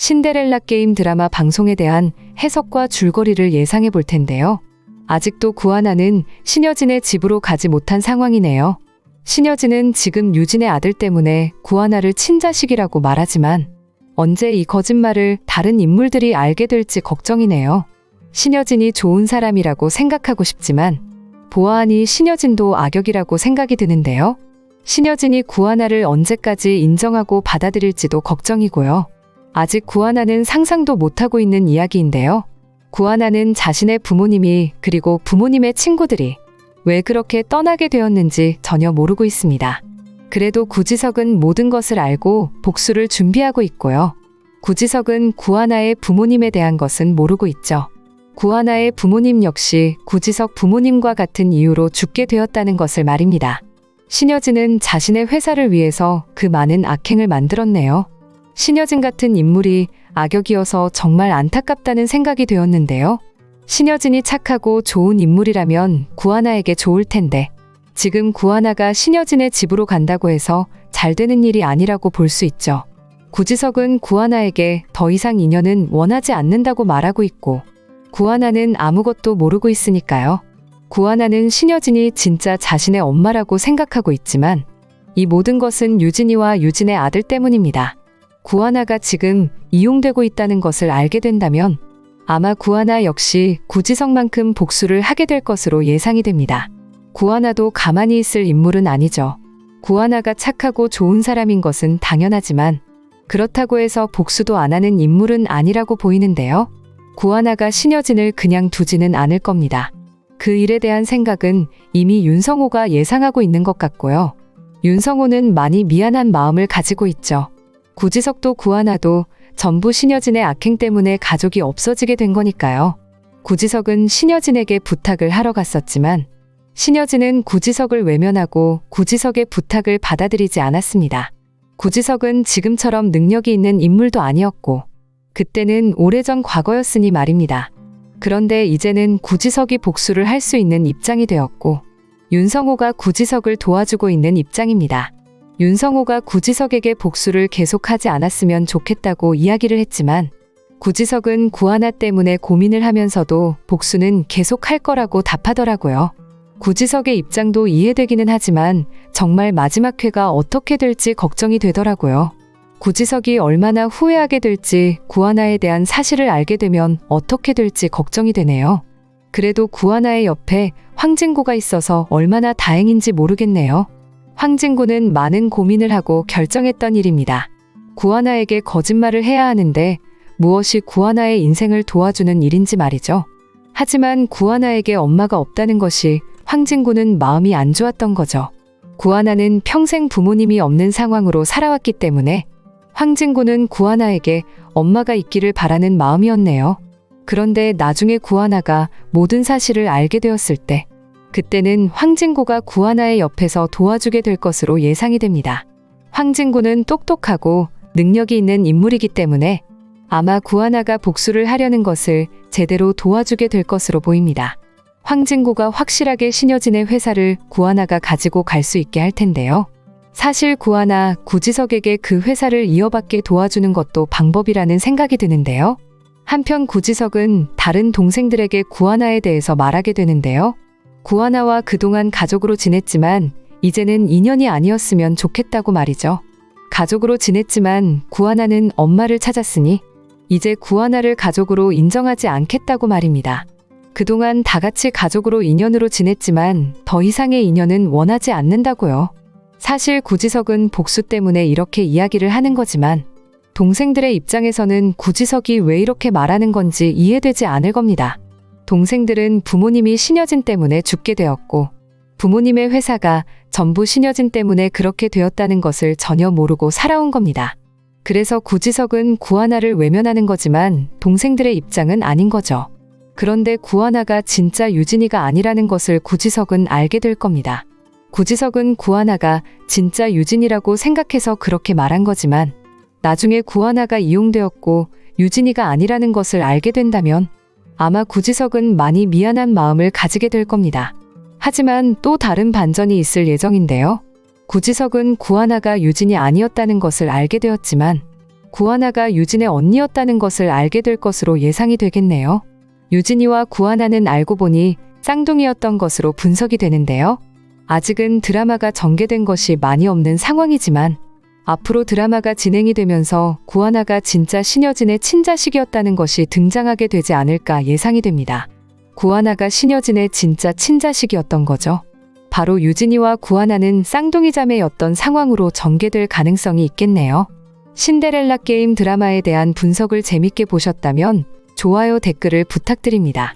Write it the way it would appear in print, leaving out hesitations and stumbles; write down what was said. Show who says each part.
Speaker 1: 신데렐라 게임 드라마 방송에 대한 해석과 줄거리를 예상해 볼 텐데요. 아직도 구하나는 신여진의 집으로 가지 못한 상황이네요. 신여진은 지금 유진의 아들 때문에 구하나를 친자식이라고 말하지만 언제 이 거짓말을 다른 인물들이 알게 될지 걱정이네요. 신여진이 좋은 사람이라고 생각하고 싶지만 보아하니 신여진도 악역이라고 생각이 드는데요. 신여진이 구하나를 언제까지 인정하고 받아들일지도 걱정이고요. 아직 구하나는 상상도 못하고 있는 이야기인데요. 구하나는 자신의 부모님이 그리고 부모님의 친구들이 왜 그렇게 떠나게 되었는지 전혀 모르고 있습니다. 그래도 구지석은 모든 것을 알고 복수를 준비하고 있고요. 구지석은 구하나의 부모님에 대한 것은 모르고 있죠. 구하나의 부모님 역시 구지석 부모님과 같은 이유로 죽게 되었다는 것을 말입니다. 신여진은 자신의 회사를 위해서 그 많은 악행을 만들었네요. 신여진 같은 인물이 악역이어서 정말 안타깝다는 생각이 되었는데요. 신여진이 착하고 좋은 인물이라면 구하나에게 좋을 텐데 지금 구하나가 신여진의 집으로 간다고 해서 잘 되는 일이 아니라고 볼 수 있죠. 구지석은 구하나에게 더 이상 인연은 원하지 않는다고 말하고 있고 구하나는 아무것도 모르고 있으니까요. 구하나는 신여진이 진짜 자신의 엄마라고 생각하고 있지만 이 모든 것은 유진이와 유진의 아들 때문입니다. 구하나가 지금 이용되고 있다는 것을 알게 된다면 아마 구하나 역시 구지석만큼 복수를 하게 될 것으로 예상이 됩니다. 구하나도 가만히 있을 인물은 아니죠. 구하나가 착하고 좋은 사람인 것은 당연하지만 그렇다고 해서 복수도 안 하는 인물은 아니라고 보이는데요. 구하나가 신여진을 그냥 두지는 않을 겁니다. 그 일에 대한 생각은 이미 윤성호가 예상하고 있는 것 같고요. 윤성호는 많이 미안한 마음을 가지고 있죠. 구지석도 구하나도 전부 신여진의 악행 때문에 가족이 없어지게 된 거니까요. 구지석은 신여진에게 부탁을 하러 갔었지만 신여진은 구지석을 외면하고 구지석의 부탁을 받아들이지 않았습니다. 구지석은 지금처럼 능력이 있는 인물도 아니었고 그때는 오래전 과거였으니 말입니다. 그런데 이제는 구지석이 복수를 할 수 있는 입장이 되었고 윤성호가 구지석을 도와주고 있는 입장입니다. 윤성호가 구지석에게 복수를 계속하지 않았으면 좋겠다고 이야기를 했지만 구지석은 구하나 때문에 고민을 하면서도 복수는 계속할 거라고 답하더라고요. 구지석의 입장도 이해되기는 하지만 정말 마지막 회가 어떻게 될지 걱정이 되더라고요. 구지석이 얼마나 후회하게 될지 구하나에 대한 사실을 알게 되면 어떻게 될지 걱정이 되네요. 그래도 구하나의 옆에 황진구가 있어서 얼마나 다행인지 모르겠네요. 황진구는 많은 고민을 하고 결정했던 일입니다. 구하나에게 거짓말을 해야 하는데 무엇이 구하나의 인생을 도와주는 일인지 말이죠. 하지만 구하나에게 엄마가 없다는 것이 황진구는 마음이 안 좋았던 거죠. 구하나는 평생 부모님이 없는 상황으로 살아왔기 때문에 황진구는 구하나에게 엄마가 있기를 바라는 마음이었네요. 그런데 나중에 구하나가 모든 사실을 알게 되었을 때 그때는 황진구가 구하나의 옆에서 도와주게 될 것으로 예상이 됩니다. 황진구는 똑똑하고 능력이 있는 인물이기 때문에 아마 구하나가 복수를 하려는 것을 제대로 도와주게 될 것으로 보입니다. 황진구가 확실하게 신여진의 회사를 구하나가 가지고 갈 수 있게 할 텐데요. 사실 구하나 구지석에게 그 회사를 이어받게 도와주는 것도 방법이라는 생각이 드는데요. 한편 구지석은 다른 동생들에게 구하나에 대해서 말하게 되는데요. 구하나와 그동안 가족으로 지냈지만 이제는 인연이 아니었으면 좋겠다고 말이죠. 가족으로 지냈지만 구하나는 엄마를 찾았으니 이제 구하나를 가족으로 인정하지 않겠다고 말입니다. 그동안 다 같이 가족으로 인연으로 지냈지만 더 이상의 인연은 원하지 않는다고요. 사실 구지석은 복수 때문에 이렇게 이야기를 하는 거지만 동생들의 입장에서는 구지석이 왜 이렇게 말하는 건지 이해되지 않을 겁니다. 동생들은 부모님이 신여진 때문에 죽게 되었고 부모님의 회사가 전부 신여진 때문에 그렇게 되었다는 것을 전혀 모르고 살아온 겁니다. 그래서 구지석은 구하나를 외면하는 거지만 동생들의 입장은 아닌 거죠. 그런데 구하나가 진짜 유진이가 아니라는 것을 구지석은 알게 될 겁니다. 구지석은 구하나가 진짜 유진이라고 생각해서 그렇게 말한 거지만 나중에 구하나가 이용되었고 유진이가 아니라는 것을 알게 된다면 아마 구지석은 많이 미안한 마음을 가지게 될 겁니다. 하지만 또 다른 반전이 있을 예정인데요. 구지석은 구하나가 유진이 아니었다는 것을 알게 되었지만 구하나가 유진의 언니였다는 것을 알게 될 것으로 예상이 되겠네요. 유진이와 구하나는 알고 보니 쌍둥이였던 것으로 분석이 되는데요. 아직은 드라마가 전개된 것이 많이 없는 상황이지만 앞으로 드라마가 진행이 되면서 구하나가 진짜 신여진의 친자식이었다는 것이 등장하게 되지 않을까 예상이 됩니다. 구하나가 신여진의 진짜 친자식이었던 거죠. 바로 유진이와 구하나는 쌍둥이 자매였던 상황으로 전개될 가능성이 있겠네요. 신데렐라 게임 드라마에 대한 분석을 재밌게 보셨다면 좋아요, 댓글을 부탁드립니다.